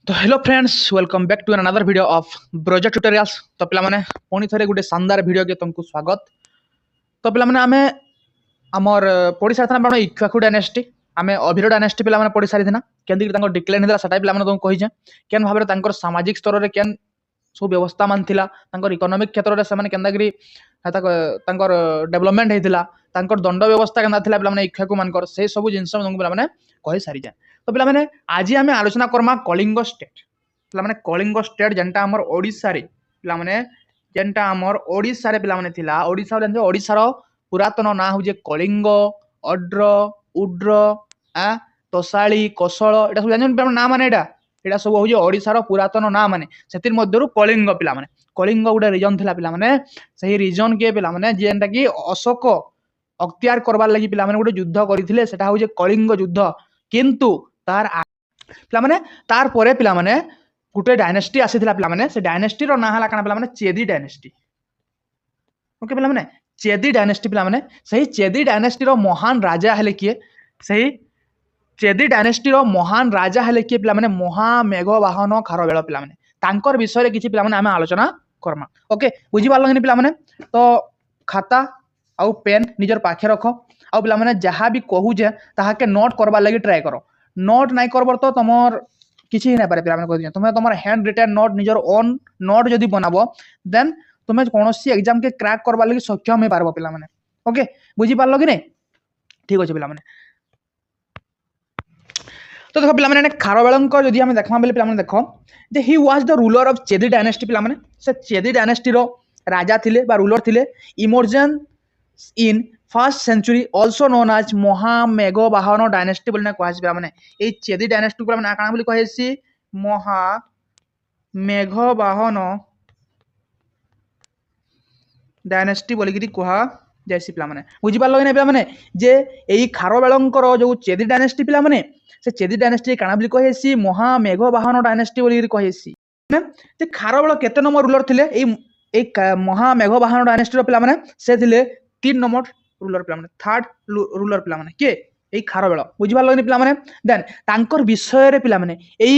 तो hello friends, welcome back to another video of project tutorials. तो पिला माने पुणी थरे गुटे शानदार वीडियो के तुमको स्वागत। तो पिला माने आमे हमर पढि सारथना बानो इक्वाकु डायनेस्टी आमे अभिरो डायनेस्टी पिला माने पढि सारिथिना केंदी तांको डिक्लेयर हिला सटाइ पिला माने तुम कहि जे केन भाबरे तांकर सामाजिक स्तर रे केन सो व्यवस्था मान थिला तांकर इकोनॉमिक क्षेत्र रे से माने केंदागिरी तांकर डेवलपमेंट हेतिला तांकर दंड व्यवस्था केंदा थिला पिला माने इक्वाकु मानकर से सब जिंस तुमको पिला माने कहि सारि जे। तो पिला माने आज आमे आलोचना करमा कलिंग स्टेट पिला माने कलिंग स्टेट जेंटा हमर ओडिसा रे पिला माने जेंटा हमर ओडिसा रे पिला माने थिला ओडिसा रे ओडिसा रो पुरातन ना हूँ कलिंग अड्र उड्र तोशाली कौशल एटा सब जान ना माने एटा सब हूँ ओडिशार पुरातन ना माने से मध्यरु कलिंग पिला माने कलिंग गोटे रिजन थिला पिला माने सही रिजन के पिला माने जेंटा कि अशोक अख्तियार करबार लागि पिला माने गोटे युद्ध करथिले सेटा हूँ कलिंग युद्ध किंतु तार पिला माने तार परे पिला माने गोटे डायनेस्टी आसीथिला पिला माने से डायनेस्टी रो ना हला काना पिला माने चेदी डायनेस्टी। ओके पिला माने चेदी डायनेस्टी पिला माने सही चेदी डायनेस्टी रो महान राजा हेले किए सही चेदी डायनेस्टी रो महान राजा हेले किए पिला माने महामेघवाहन खारवेल पिला माने तांकर विषय रे किछि पिला माने आमे आलोचना करमा। ओके बुझी पारलो कि पिला माने तो खाता आउ पेन निजर पाखे रखो आउ पिला माने जहां भी कहू जे ताहा के नोट करबा लागि ट्राई करो नोट नाइ करबर तो तमर किछि नै पारे पिला माने कहि तुमे तमर हैंड रिटन नोट निजर ओन नोट जदी बनाबो देन तुम कौन एग्जाम के क्रैक करवा लगी सक्षम हो पार पिला माने। ओके बुझी पारलो कि नहीं ठीक अच्छे पिला माने। तो देखो पिला माने खारवेल जदि हम देखमा बेले पिला माने देखो जे he was the ruler of Chedi dynasty पिला माने से चेदी डायनेस्टी रो राजा थिले बा रूलर थिले emerged in first century also known as महामेघवाहन डायनेस्टी बोलने कहै पिला माने ए चेदी डायनेस्टी पिला माने काना बोली कहैसी महामेघवाहन डायनेस्टी बोलिकी कह जाइसी पिला माने बुझी पारलो कि पिला माने जे एई खारवेलंकर जो चेदी डायनेस्टी पिला माने से चेदी डायनेस्टी काना बोली कहैसी महामेघवाहन डायनेस्टी बोलिकी कहैसी जे खारवेल केते नंबर रूलर थिले एई महामेघवाहन डायनेस्टी रो पिला माने से थिले 3 नंबर रूलर पिला माने थर्ड रूलर पिला माने के एई खारवेल बुझी पारलो कि पिला माने देन तांकर विषय रे पिला माने एई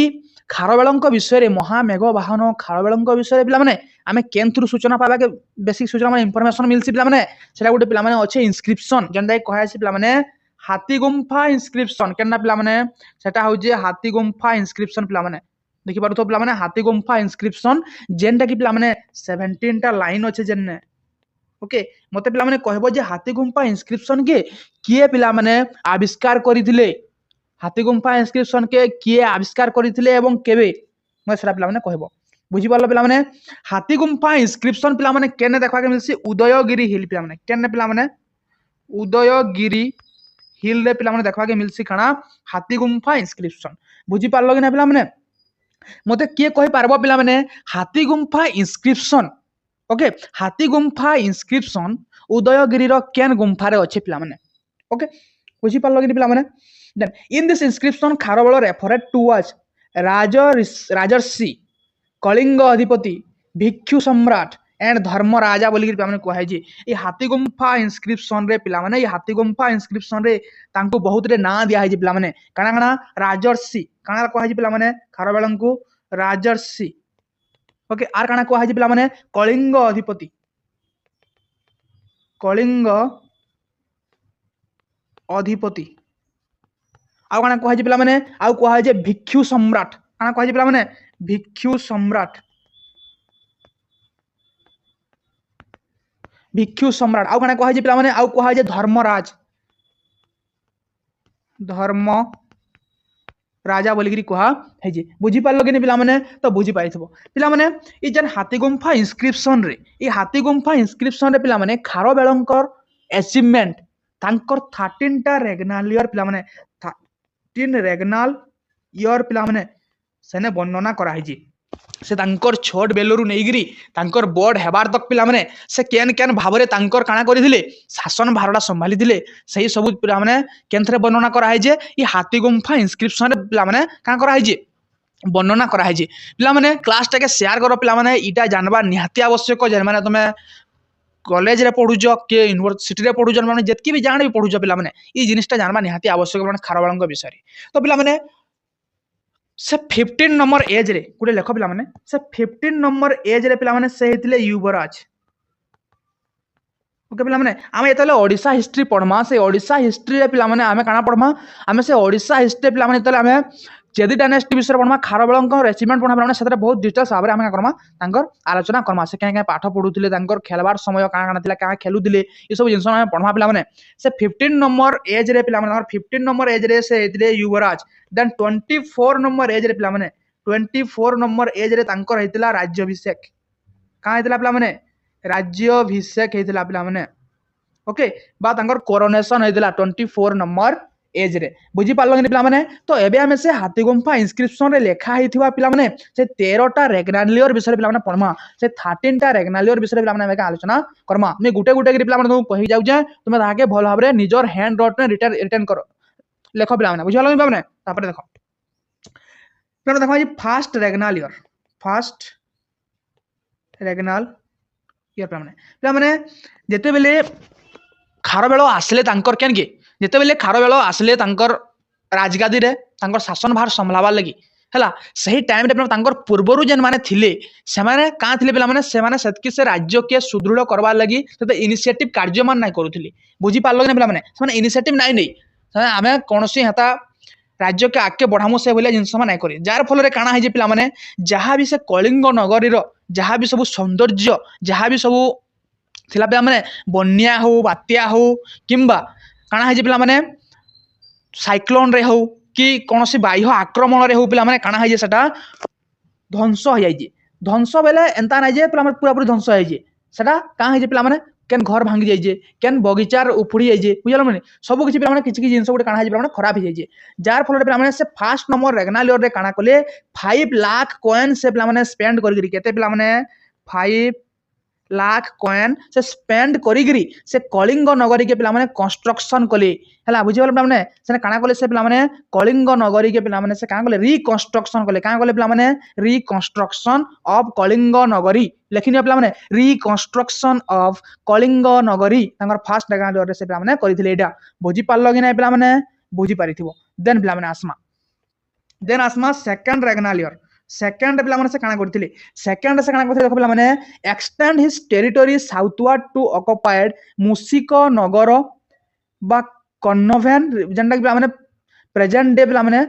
खारवेलंक विषय रे महामेघवाहन खारवेलंक विषय रे पिला माने आमे केन थ्रू सूचना पाबा के बेसिक सूचना माने इंफॉर्मेशन मिलसी पिला माने सेटा गोटे पिला माने अछि इंस्क्रिप्शन जेंदा कहै अछि पिला माने हाथी गुम्फा इंस्क्रिप्शन केना पिला माने सेटा हो जे हाथी गुम्फा इंस्क्रिप्शन पिला माने देखि पारु तो पिला माने हाथी गुम्फा इंस्क्रिप्शन जेंदा कि पिला माने 17 टा लाइन अछि जेन्ने। ओके मते पिला माने कहबो जे हाथी गुम्फा इंस्क्रिप्शन के किए पिला माने आविष्कार करिथिले हाथी गुम्फा इंस्क्रिप्शन के किए आविष्कार करिथिले एवं केबे म सेटा पिला माने कहबो बुझी पारलो पिला माने हाथी गुम्फा इंस्क्रिप्शन पिला माने केने देखा के मिलसी उदयगिरी हिल पिला माने केने पिला माने उदयगिरी हिल रे पिला माने देखा के मिलसी खाना हाथी गुम्फा इंस्क्रिप्शन बुझी पारलो कि ना पिला माने मते किए कहि पारबो पिला माने हाथी गुम्फा इंस्क्रिप्शन। ओके हाथी गुम्फा इंस्क्रिप्शन उदयगिरी रो केन गुम्फा रे अछि पिला माने। ओके बुझी पारलो कि पिला माने then in this inscription Kharavela referred to was Rajarshi Kalinga Adhipati Bhikshu सम्राट एंड धर्म राजा बोली पिला कहे जी ये हाथी गुम्फा इंस्क्रिप्शन रे पिला माने ये हाथी गुम्फा इंस्क्रिप्शन रे तांको बहुत रे ना दिया है जी पिला माने काना काना राजर्षि काना कहे जी पिला माने खारवेलन को राजर्षि। ओके आर काना कहे जी पिला माने कलिंग अधिपति कलिंग अधिपति आउ काना कहे जी पिला माने आउ कहे जे भिक्षु सम्राट काना कहे जी पिला माने भिक्षु सम्राट भिक्षु सम्राट आउ काना कहे जे पिला माने आउ कहे जे धर्मराज धर्म राजा बोलिकी कह है जी बुझी पारलो कि पिला माने तो बुझी पाइथबो पिला माने ई जन हाथी गुम्फा इंस्क्रिप्शन रे ई हाथी गुम्फा इंस्क्रिप्शन रे पिला माने खारवेलंकर अचीवमेंट तांकर 13 टा रेगनाल ईयर पिला माने 13 रेगनाल ईयर पिला माने सेने वर्णना करा है जी से तांकर छोट बेलरू नेगिरी तांकर बड़ हेबार तक पिला माने से केन केन भाबरे तांकर काना करिथिले शासन भारटा संभाली थिले सही सब पिला माने केनथरे वर्णना करा है जे ई हाथी गुम्फा इंस्क्रिप्शन रे पिला माने काना करा है जे वर्णना करा है जे पिला माने क्लास टाके शेयर करो पिला माने इटा जानबा निहाती आवश्यक जे माने तुमे कॉलेज रे पढुज के यूनिवर्सिटी रे पढुज माने जतकी भी जान भी पढुज पिला माने ई जिनिसटा जानबा निहाती आवश्यक माने खारवेलंक विषय रे। तो पिला माने से 15 नंबर एज रे गोटे लेख पिला माने से 15 नंबर एज रे पिला माने से हेतिले युवराज। ओके पिला माने आमे एतले ओडिसा हिस्ट्री पढमा से ओडिसा हिस्ट्री रे पिला माने आमे काना पढमा आमे से ओडिसा हिस्ट्री पिला माने एतले आमे चेदी डायनेस्टी विषय पढमा खारबेलंक रेजिमेंट पढमा पिला सेतरे बहुत डिटेल्स भाबरे आमे करमा तांकर आलोचना करमा से काय काय पाठ पढुथिले तांकर खेलबार समय का काना थिला का खेलुथिले ई सब जिंस आमे पढमा पिला माने से 15 नंबर एज रे पिला माने 15 नंबर एज रे से हेतिले युवराज। देन 24 नंबर एज रे पिला माने 24 नंबर एज रे तांकर हेतिला राज्याभिषेक का हेतिला पिला माने राज्याभिषेक हेतिला पिला माने ओके बा तांकर कोरोनेशन हेतिला 24 नंबर एज रे बुझी पारलो कि पिला माने। तो एबे हमें से हाथीगुम्फा इंस्क्रिप्शन रे लेखा हेथिवा पिला माने से 13 टा रेगनालियर विषय पिला माने पढमा से 13 टा रेगनालियर विषय पिला माने हमें आलोचना करमा मैं गुटे गुटे पिला माने तुम कहि जाउ जे तुमे ताके भल भाबरे निजर हैंड रट ने रिटर्न करो लेखो पिला माने बुझालो कि माने। तापर देखो पिला देखो ये फर्स्ट रेगनालियर पिला माने जेते बेले खारबेल आसले तांकर केन के जेते बेले खारबेल आसले तांकर राजगादी रे तांकर शासन भार संभालबार लगी हला सही टाइम रे तांकर पूर्वरु जेन माने थिले से माने का थिले पिला माने से माने सेतकी से राज्य के सुदृढ़ करबार लगी तते इनिशिएटिव कार्यमान नाइ करूथिले बुझी पारलो कि पिला माने से माने इनिशिएटिव नाइ नै आमे कोनोसी हेता राज्य के आके बढ़ामो से बोले जिनस नाइ करी जार फल रे काना हे जे पिला माने जहा भी से कलिंग नगरी रो जहा भी सब सौंदर्य जहा भी सब थिला पिला माने बन्या हो बात्या हो किंबा काना हे जे पिला माने साइक्लोन रे हो कि कोनोसी बाह्य आक्रमण रे हो पिला माने काना हे जे सेटा ध्वंस हो जाय जे ध्वंस बेले एंता नाइ जे पिला माने पूरा पूरी ध्वंस हो जे सेटा का हे जे पिला माने केन घर भांगी जाय जे केन बगीचार उपुड़ी जाय जे बुझलो माने सब किछि पिला माने किछि जिंस गुटे काना हे जे पिला माने खराब हो जाय जे जार फल रे पिला माने से फर्स्ट नंबर रेगनालियर रे काना कोले 5 लाख कॉइन से पिला माने स्पेंड करी केते पिला माने 5 लाख कॉइन से स्पेंड करी से कलिंग नगरी के पिला माने कंस्ट्रक्शन कले हला बुझी पिला माने से काना कले से पिला माने कलिंग नगरी के पिला माने से काना कले रिकंस्ट्रक्शन कले काना कले पिला माने रिकंस्ट्रक्शन ऑफ कलिंग नगरी लेखिन पिला माने रिकंस्ट्रक्शन ऑफ कलिंग नगरी तांगर फर्स्ट रेगनालियर रे से पिला माने करिथिले एटा बुझी पारलो कि नै पिला माने बुझी पारिथिबो। देन पिला माने आसमा सेकंड रेगनालियर सेकंड पिला माने से काना करथिले सेकंड से काना करथिले देखो पिला माने extend his territory southward to occupied Musikanagar बा कन्नोवेन जेंडा पिला माने प्रेजेंट डे पिला माने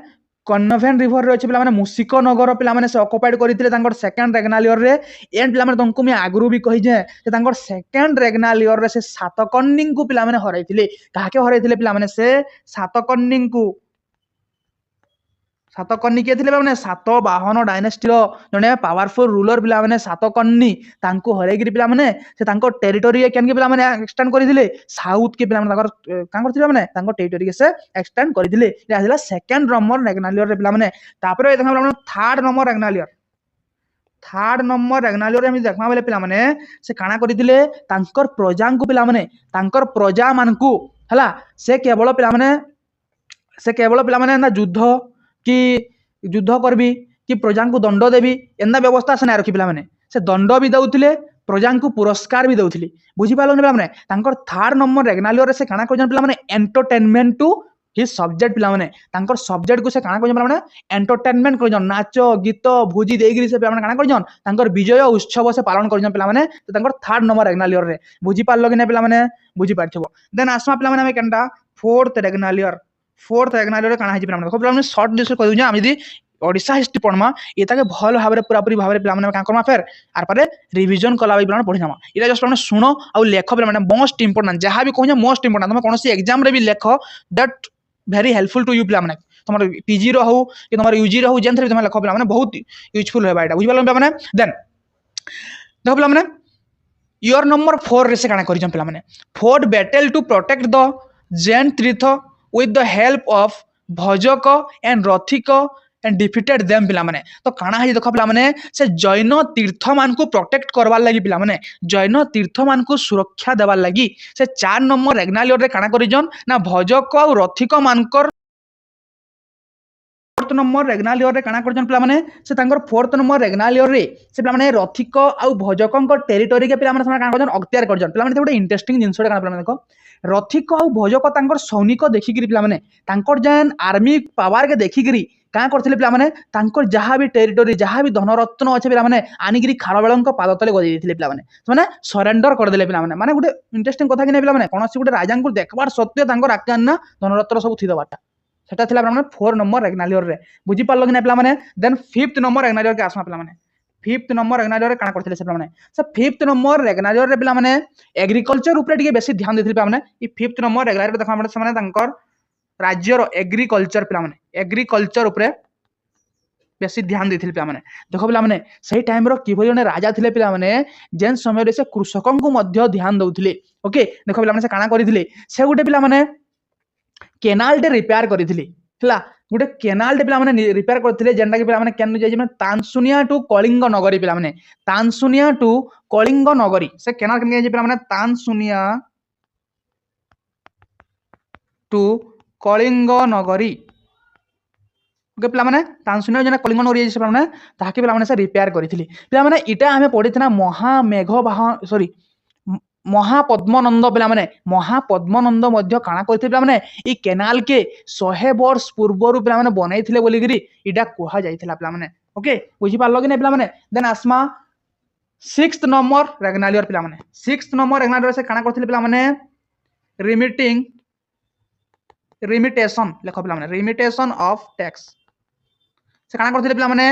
कन्नोवेन रिवर रे अछि पिला माने मुसिको नगर पिला माने से ऑक्युपाइड करथिले तांकर सेकंड रेगनालियर रे एंड पिला माने तंकु मी आगरु भी कहि जे तांकर सेकंड रेगनालियर रे से सातकर्णी को पिला माने हराइथिले काहे हराइथिले पिला माने से सातकर्णी को सातकर्णी के थिले माने सातवाहन डायनेस्टी रो जने पावरफुल रूलर पिला माने सातकर्णी तांको हरेगिरी पिला माने से तांको टेरिटरी केन के पिला माने एक्सटेंड करिथिले साउथ के पिला माने तांकर का करथिले माने तांको टेरिटरी के से एक्सटेंड करिथिले या हला सेकंड नंबर रेगनालियर रे पिला माने तापर देखा पिला माने थर्ड नंबर रेगनालियर हम देखमा बेले पिला माने से काना करिथिले तांकर प्रजा को पिला माने तांकर प्रजा मानकू हला से केवल पिला माने ना युद्ध करबी कि प्रजा को दंड देवी एंदा व्यवस्था से ना रखी पिला माने से दंड भी दउथिले प्रजा को पुरस्कार भी दउथिले बुझी पालो पिला माने तांकर थर्ड नंबर रेगनालियर से काना करजन पिला माने एंटरटेनमेंट टू हिज सब्जेक्ट पिला माने तांकर सब्जेक्ट को से काना करजन पिला माने एंटरटेनमेंट करजन नाच गीत भोजी देगिरी से पिला माने काना करजन तांकर विजय उत्सव से पालन करजन पिला माने तांकर थर्ड नंबर रेगनालियर रे बुझी पालो कि नै पिला माने बुझी पारछबो। देन आसमा पिला माने केनटा फोर्थ रेगनालियर काना हे पिला माने देखो पिला माने शॉर्ट डिस्कस करू जे हम यदि ओडिसा हिस्ट्री पढमा एताके भल भाबरे पूरा पूरी भाबरे पिला माने का करमा फेर आर पारे रिवीजन कला पिला माने पढिनामा इला जस्ट माने सुनो आ लेखो पिला माने मोस्ट इंपोर्टेंट जहां भी कहू मोस्ट इंपोर्टेंट तुम कोनोसी एग्जाम रे भी लेखो that very helpful to you पिला माने तुमर पीजी रो हो कि तुमर यूजी रो हो जेंथरे तुम लेखो पिला माने बहुत यूजफुल हेबा एटा बुझ पालो पिला माने। देन देखो पिला माने योर नंबर 4 रे से काना करिजम पिला माने fort battle to protect the Jain tirtha with the help of Bhojaka and Rathika and defeated them पिला माने तो काना है देखो पिला माने से जैन तीर्थ मान को प्रोटेक्ट करवार लगी पिला माने जैन तीर्थ मान को सुरक्षा देवार लगी से 4 नंबर रेगनालियर रे काना करिजन ना भजक और रथिक मानकर फोर्थ नंबर रेगनालियर रे काना करजन पिला माने से तांकर फोर्थ नंबर रेगनालियर रे से पिला माने रथिक और भजकंक टेरिटरी के पिला माने काना करजन अख्तियार करजन पिला माने गोटे इंटरेस्टिंग जिंस काना पिला माने देखो रथिक और भजक तांकर सैनिक देखिकरी पिला माने तांकर जेन आर्मी पावर के देखिकरी क्या करथिले पिला माने तांकर जहाँ भी टेरिटोरी जहाँ भी धनरत्न अच्छे पिला माने आनिगिरी खारवेल पाद तले गजै देथिले पिला माने सरेंडर करदेले पिला माने गोटे इंटरेस्टिंग कथा कि पिला माने कौन गोटे राजा को देखबार सत्वे तांकर आज्ञा धनरत्न सब थीदबाटा सेटा थिला पिला माने 4 नंबर रेग्नालियर रे बुझी पारलो कि पिला माने देन 5th नंबर रेग्नालियर के आसमा पिला माने 5th नंबर रेग्नालियर काना करथिले से पिला माने से 5th नंबर रेग्नालियर रे पिला माने एग्रीकल्चर ऊपर टिके बेसी ध्यान देथिले पिला माने ई 5th नंबर रेग्नालियर देखा माने से माने तांकर राज्यर एग्रीकल्चर पिला माने एग्रीकल्चर ऊपर बेसी ध्यान देथिले पिला माने देखो पिला माने सही टाइम रो किभली जने राजा थिले पिला माने जेन समय रे से कृषकन को मध्य ध्यान दउथिले ओके देखो पिला माने से काना करिथिले से गुटे पिला माने केनाल टे रिपेयर करिथिले हला गुटे केनाल टे पिला माने रिपेयर करथिले जेंडा कि पिला माने केन जाय जे तानसुनिया टू कलिंग नगरी पिला माने तानसुनिया टू कलिंग नगरी से केनाल केन जे पिला माने तानसुनिया टू कलिंग नगरी ओके पिला माने तानसुनिया जने कलिंग नगरी जे पिला माने ताके पिला माने से रिपेयर करिथिले पिला माने इटा हमें पढिथना महामेघ वाहन सॉरी महापद्मनंद पिला माने महापद्मनंद मध्य काना करथिले पिला माने ई केनाल के 100 वर्ष पूर्व पिला माने बनैथिले बोली गिरी इडा कोहा जाइथिला पिला माने ओके बुझी पारलो कि नै पिला माने देन आसमा 6th नंबर रेग्नालियर पिला माने 6th नंबर रेग्नालियर से काना करथिले पिला माने रिमिटेशन लेखो पिला माने रिमिटेशन ऑफ टैक्स से काना करथिले पिला माने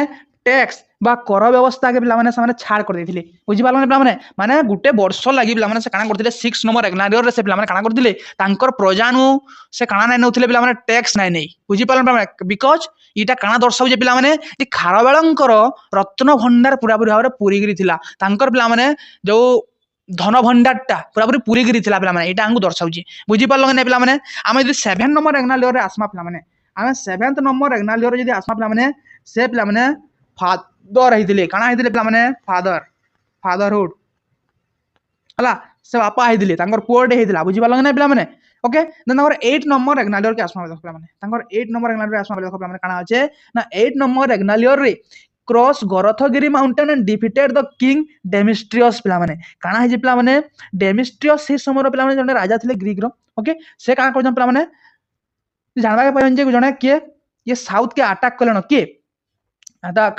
टैक्स बा कर व्यवस्था के पिला माने से माने छाड़ कर देथिले बुझी पारलो पिला माने गुटे वर्ष लागि पिला माने से काना करथिले 6 नंबर रेग्नालियर रे से पिला माने काना करथिले तांकर प्रजानु से काना नै नउथिले पिला माने टैक्स नै नै बुझी पारलो पिला माने बिकॉज इटा काना दर्शाउ जे पिला माने जे खारवेलंकर रत्न भंडार पूरा पूरी भाबरे पूरी गिरी थिला तांकर पिला माने जो धन भंडारटा पूरा पूरी पूरी गिरी थिला पिला माने इटा आंगु दर्शाउ जे बुझी पारलो नै पिला माने आमे जे 7 नंबर रेग्नालियर रे आसमा पिला माने आमे 7th नंबर रेग्नालियर रे जदी आसमा पिला माने से पिला माने फादर हिदिले काना हिदिले पिला माने फादरहुड हला से बापा हिदिले तांकर पुअटे हिदिला बुझी पारलो नै पिला माने ओके देन तांकर 8 नंबर रेग्नालियर के आसमा पिला माने तांकर 8 नंबर रेग्नालियर के आसमा पिला माने काना अछि ना 8 नंबर रेग्नालियर रे cross Gorathagiri mountain and defeated the king Demetrius पिला माने काना हिजि पिला माने डेमिस्ट्रियस से समय पिला माने जने राजा थिले ग्रीक रो ओके से काना करजन पिला माने जानबा के पाइन जे जने के ये साउथ के अटैक कलन के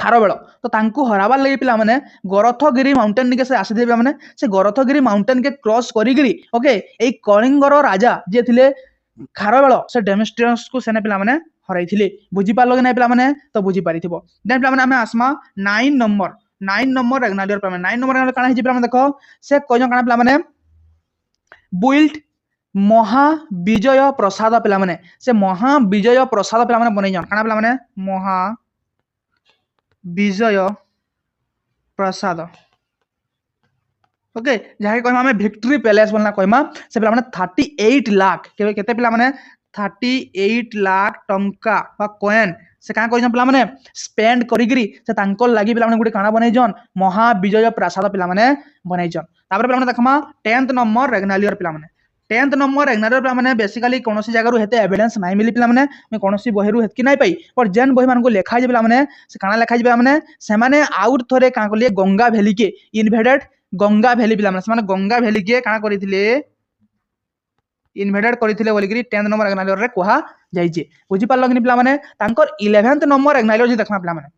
खारवेल तो तांकु हराबार लगे पिला माने गरथगिरी माउंटेन निके से आसी पिला माने से गरथगिरी माउंटेन के क्रॉस करिगिरी ओके ए कलिंगर राजा जे थिले खारवेल से डेमिस्ट्रियस को सेने पिला माने हराइथिले बुझी पारलो कि नै पिला माने तो बुझी पारिथिबो देन पिला माने हमें आसमा 9 नंबर रेग्नालियर पिला माने 9 नंबर रेग्नालियर काना हिजि पिला माने देखो से कोजन काना पिला माने बुइल्ड महाविजय प्रसाद पिला माने से महाविजय प्रसाद पिला माने बनै जन काना पिला माने महा विजय प्रसाद ओके जहाँ कहमा हमें विक्ट्री पैलेस बोलना कहमा से पिला माने 38 लाख केते पिला माने 38 लाख टंका बा कॉइन से का कहि पिला माने स्पेंड करिगिरी से तांकर लागि पिला माने गुटे काना बनै जन महाविजय प्रसाद पिला माने बनै जन तापर पिला माने देखमा 10th नंबर रेग्नालियर पिला माने 10th नंबर रेग्नालियर पिला माने बेसिकली कोनोसी जगह रु हेते एविडेंस नाही मिली पिला माने मैं कोनोसी बही रु हेतकी नाही पाई पर जेन बही मान को लेखा जे पिला माने से काना लेखा जे पिला माने से माने आउट थरे का कलिए गंगा वैली के इन्वेडेड गंगा वैली पिला माने से माने गंगा वैली के काना करिथिले इन्वेडेड करिथिले बोलिगिरी 10th नंबर रेग्नालियर रे कोहा जाइजे बुझी पारलो कि पिला माने तांकर 11th नंबर रेग्नालियर जे देखमा पिला माने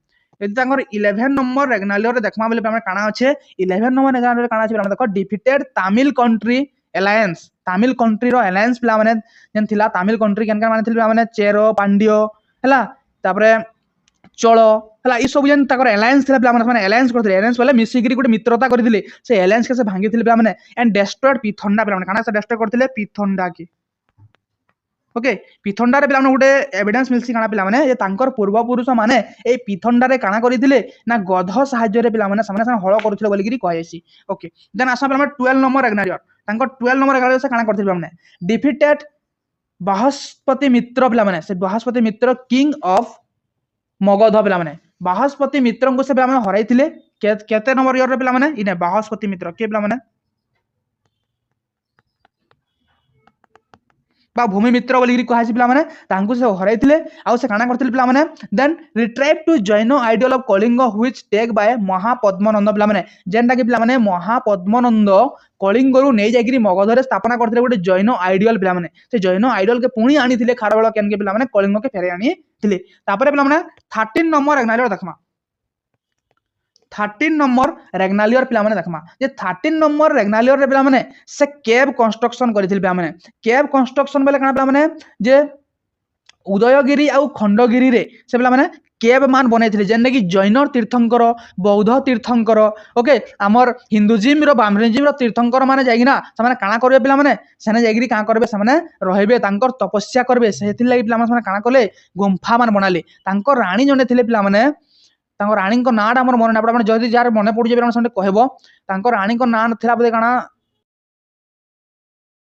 यदि तांकर 11 नंबर रेग्नालियर रे देखमा बोले पिला माने काना अछि 11 नंबर रेग्नालियर काना अछि पिला माने देखो defeated Tamil country alliance Tamil country रो अलायंस पिला माने जेन थिला तमिल कंट्री केन माने थिला माने चेरो पांड्यो हला तापरे चोलो हला ई सब जेन ताकर अलायंस थिला पिला माने अलायंस करथिले अलायंस वाले मिसिगिरी गुटे मित्रता करथिले से अलायंस के से भांगी थिले पिला माने एंड डिस्ट्रॉयड पिथोंडा पिला माने काना से डिस्ट्रॉय करथिले पिथोंडा के ओके पिथोंडा रे पिला माने गुटे एविडेंस मिलसी काना पिला माने जे तांकर पूर्व पुरुष माने ए पिथोंडा रे काना करिथिले ना गध सहाय्य रे पिला माने सामने सामने हळ करथिले बोलिगिरी कहैसी ओके देन आसा पिला माने 12 नंबर रेग्नालियर तांकर 12 नंबर रेग्नालियर से काना करथिले माने डिफीटेड बृहस्पति मित्र पिला माने से बृहस्पति मित्र किंग ऑफ मगध पिला माने बृहस्पति मित्र को से पिला माने हराइथिले केते नंबर ईयर रे पिला माने इने बृहस्पति मित्र के पिला माने बा भूमि मित्र बोलिकी कहुछि पिला माने तांकु से हरैथिले आ से काना करथिले पिला माने then retrieve to Jain ideal of Kalinga which take by Mahapadmananda पिला माने जेनटा कि पिला माने महापद्मनंद कलिंग रु नै जागिरी मगधरे स्थापना करथिले गोटे जैन आइडियल पिला माने से जैन आइडियल के पुणी आनिथिले खारबेल केन के पिला माने कलिंग के फेरै आनिथिले तापरे पिला माने 13 नंबर रेगनालियर देखमा 13 नंबर रेगनालियर पिला माने देखमा जे 13 नंबर रेगनालियर रे पिला माने से केव कंस्ट्रक्शन करिथिल पिला माने केव कंस्ट्रक्शन बेले काना पिला माने जे उदयगिरी आ खंडगिरी रे से पिला माने केव मान बनैथिले जेने कि जैन तीर्थंकर बौद्ध तीर्थंकर ओके हमर हिंदुइज्म रो ब्राह्मणिज्म रो तीर्थंकर माने जाइना से माने काना करबे पिला माने सेने जाइगिरी का करबे से माने रहबे तांकर तपस्या करबे सेथिल लागि पिला माने काना करले गुंफा मान बनाले तांकर रानी जने थिले पिला माने तांकर रानी को नाटा हमर मन ना पड़ा जदी जार मन पड़ जेबे हमर कहबो तांकर रानी को ना नथिला बदे काना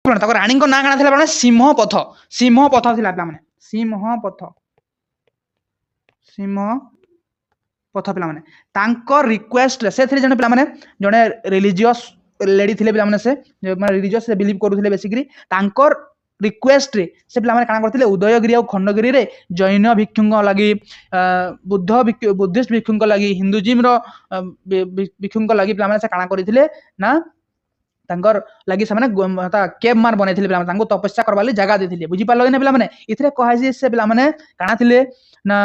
तांकर रानी को ना काना थिला माने सिंह पथ थिला पिला माने सिंह पथ पिला माने तांकर रिक्वेस्ट से थिले जने पिला माने जने रिलीजियस लेडी थिले पिला माने से माने रिलीजियस से बिलीव करूथिले बेसिकली तांकर रिक्वेस्ट रे से पिला माने काना करथिले उदयगिरी आ खंडगिरी रे जैन भिक्षुंग लागि बुद्धिस्ट भिक्षुंग लागि हिंदुइज्म रो भिक्षुंग लागि पिला माने से काना करथिले ना तांकर लागि से माने केव मान बनैथिले पिला माने तांको तपस्या करबाली जगह देथिले बुझि पालो ने पिला माने इथरे कहै से पिला माने काना थिले ना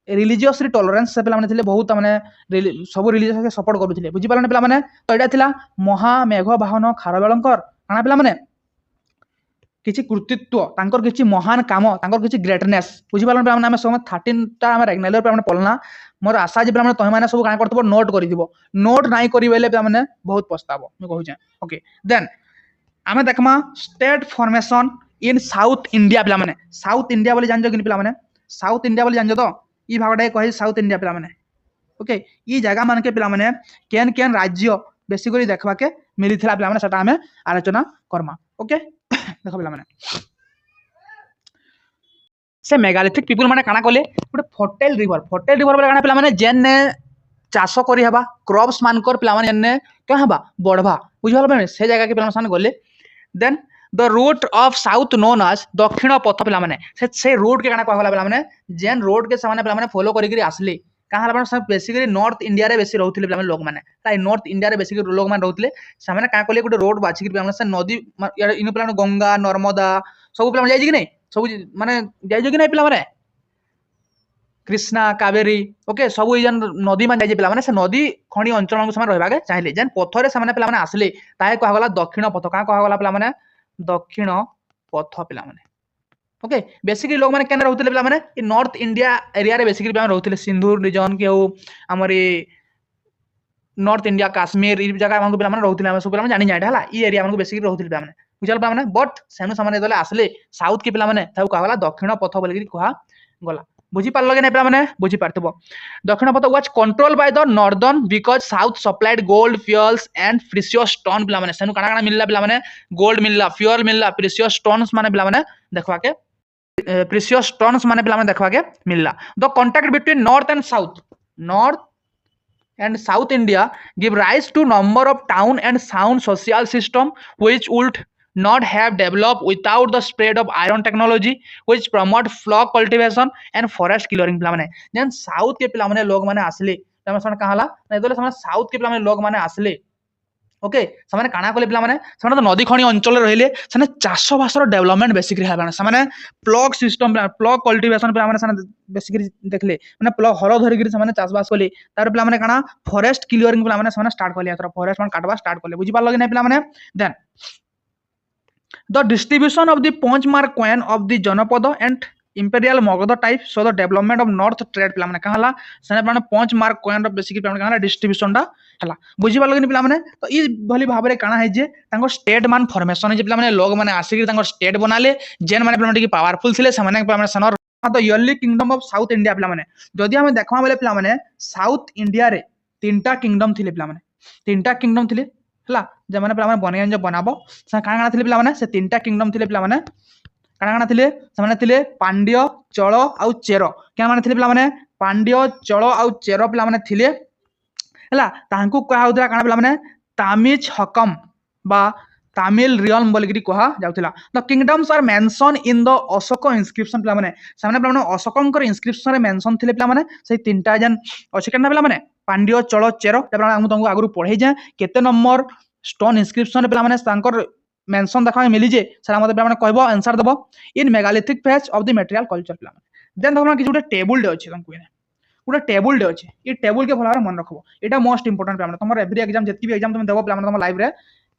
रिलीजियस टॉलरेंस से पिला माने थिले बहुत माने सब रिलीजियस के सपोर्ट करूथिले बुझि पालो ने पिला माने तो एटा थिला महामेघ वाहन खारवेलंकर काना पिला माने किछि कृतित्व तांकर किछि महान काम तांकर किछि ग्रेटनेस बुझि पालन पिला माने हम सब 13 ता हम रेगनालियर पिला माने पढलना मोर आशा जे पिला माने तोय माने सब कान करतबो नोट करि दिबो नोट नाही करि बेले पिला माने बहुत पछताबो मैं कहू छै ओके देन हमें देखमा state formation in south India पिला माने साउथ इंडिया बोली जानजो कि पिला माने साउथ इंडिया बोली जानजो तो ई भागडा कहै साउथ इंडिया पिला माने ओके ई जगह मान के पिला माने केन केन राज्य बेसिकली देखबा के मिलिथिला पिला माने सेटा हमें आलोचना करमा ओके देखो पिला माने से मेगालिथिक पीपल माने काना कोले गोटे फर्टाइल रिवर बोले काना पिला माने जेन ने चाष करी हबा क्रॉप्स मानकर पिला माने ने क्या हबा बढ़बा बुझल माने से जगह के पिला माने गले then the route of south known as Dakshinapatha पिला माने से रोड के काना कहला पिला माने जेन रोड के सामने पिला माने फॉलो करी करी आसले कहाँ सब बेसिकली नॉर्थ इंडिया रे बेसी रहउथिले पिला माने लोग माने ताई नॉर्थ इंडिया रे बेसिकली लोग माने रहउथिले सामने का कोले गोटे रोड बाछि पिला माने से नदी इन पिला माने गंगा नर्मदा सब पिला माने जाई कि नै सब माने जाई कि नै पिला माने कृष्णा कावेरी ओके सब ई जन नदी माने जाई पिला माने से नदी खणी अंचल को समान रहबा के चाहिले जेन पथरे सामने पिला माने आसले ताए कहला गला दक्षिण पथ का कहला पिला माने दक्षिण पथ पिला माने ओके बेसिकली लोग माने केन रहउथिले पिला माने इ नॉर्थ इंडिया एरिया रे बेसिकली पिला रहउथिले सिंधु रीजन के हो हमरे नॉर्थ इंडिया कश्मीर इ जगह मानको पिला माने रहउथिले हम सब पिला माने जानि जाय हला इ एरिया मानको बेसिकली रहउथिले पिला माने बुझल पिला माने बट सेनु सामने दले आसले साउथ के पिला माने ताऊ कहला दक्षिण पथ बोलि कहा गला बुझी पारलो के नै पिला माने बुझी पारतबो दक्षिण पथ was control by the northern because south supplied gold fuels and precious stone पिला माने सेनु काना काना मिलला पिला माने गोल्ड मिलला फ्यूल मिलला प्रीशियस स्टोन्स माने पिला माने देखवा के प्रीशियस स्टोन्स माने पिला माने देखवा के मिलला the contact between north and south India give rise to number of town and sound social system which would not have developed without the spread of iron technology which promote flock cultivation and forest clearing पिला माने जन south के पिला माने लोग माने आसले तमे सन कहाला नै दोले समान साउथ के पिला माने लोग माने आसले ओके समान काना कोले पिला माने समान तो नदी खणी अंचल रहले सने चाषो भाषर डेवलपमेंट बेसिकली हाबा समान प्लग सिस्टम प्लग कल्टीवेशन पिला माने सने बेसिकली देखले माने प्लग हरो धरि गिरी समान चाष बास कोले तार पिला माने काना फॉरेस्ट क्लियरिंग पिला माने समान स्टार्ट कोले अथरा फॉरेस्ट मान काटबा स्टार्ट कोले बुझी पाल लगे नै पिला माने then the distribution of the Ponchmark coin of the Janapada and Imperial Magadha type so the development of north trade पिला माने कहाला सने माने Ponchmark coin रो बेसिकली पिला माने कहाला डिस्ट्रीब्यूशन दा हला बुझी पाल लगे पिला माने तो ई भली भाबरे काना है जे तांको स्टेट मान फॉर्मेशन है जे पिला माने लोग माने आसी तांको स्टेट बनाले जेन माने पिला माने की पावरफुल थिले सने पिला माने सनर तो yearly kingdom of south India पिला माने जदी हम देखमा बेले पिला माने साउथ इंडिया रे तीनटा किंगडम थिले पिला माने तीनटा किंगडम थिले हला जे माने पिला माने बनियान जे बनाबो से काना काना थिले पिला माने से तीनटा किंगडम थिले पिला माने काना काना थिले से माने थिले पांड्य चोल आ चेर क्या माने थिले पिला माने पांड्य चोल आ चेर पिला माने थिले हला तांकु कहा होतला काना पिला माने तामिज हकम बा तामिल रियल्म बोलिकी कहा जाउथिला the kingdoms are mention in the Ashoka inscription पिला माने सामने पिला माने अशोकंकर इनस्क्रिप्शन रे मेंशन थिले पिला माने से तीनटा जन अछि केना पिला माने पांड्य चोल चेरो पिला हम तुमको आगु पढै जा केते नंबर स्टोन इनस्क्रिप्शन रे पिला माने तांकर मेंशन देखा मिली जे सर मते पिला माने कहबो आंसर दबो in megalithic phase of the material culture पिला माने देन देखो कि जोटे टेबल डे अछि तुमको गोटे टेबल डे अच्छे ये टेबल के भल मन रखो यहाँ मोस्ट इंपोर्टेंट पे तुम एवरी एग्जाम जितकी भी एग्जाम तुम देव पे तुम लाइफ रे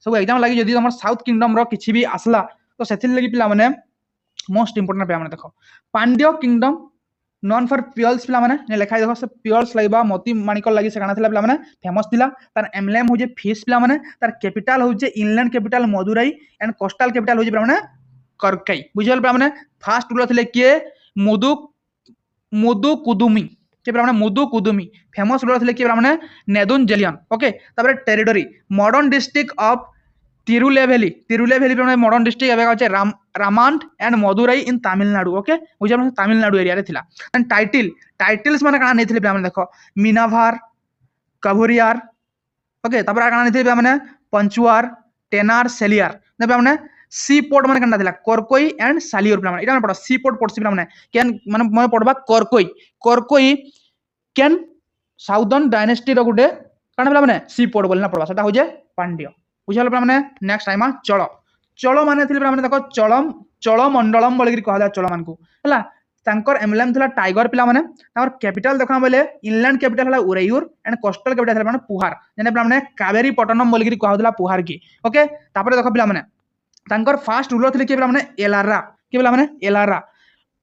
सब एग्जाम लगी जब तुम साउथ किंगडम किसी भी आसला तो से लगी पे मोस्ट इंपोर्टेंट पे देख पांड्य किंगडम नॉन फॉर पियल्स पे लिखाई देख से पियल्स लगे मोती माणिक लगी से काना पे फेमस थिला तार एम्ब्लेम हो फिश पे तार कैपिटल हो inland capital Madurai and coastal capital हो पे करकई बुझल पे फास्ट रूलर थे किए मुदु मुदु कुदुमी मुदु कुदुमी फेमस रूलर थे किए नेदुन जेलियन ओके तापर territory modern district of Tirunelveli Tirunelveli modern district एबे अछि Ramnad and Madurai in Tamil Nadu okay बुझा तमिलनाडु एरिया रे थिला एंड टाइटल्स माने काना नेथिले पे देखो मीनाभार कभुरियार ओके तापर काना नेथिले पे पंचुआर टेनार सेलियर ने पे सी पोर्ट माने कंडा थिला कोरकोई एंड सालियोर पे इटा पड़ सी पोर्ट पड़सी पे केन माने मैं पड़बा कोरकोई केन साउदर्न डायनेस्टी रो गुटे काना पे सी पोर्ट बोलना पड़बा सेटा हो जे पांड्य बुझल पे नेक्स्ट टाइम चल चल माने थिले पे देखो चलम चोलमंडलम बोली कहा जाए चोल मान को हला तांकर एम्ब्लेम थिला टाइगर पिला माने तांकर कैपिटल देखा बोले इनलैंड कैपिटल हला उरैयूर एंड कोस्टल कैपिटल हला पुहार जेने पे कावेरी पट्टनम बोली कहा पुहार की ओके तापर देखो पिला माने तांकर फास्ट रूलर थिले के पिला एलारा के पिला एलारा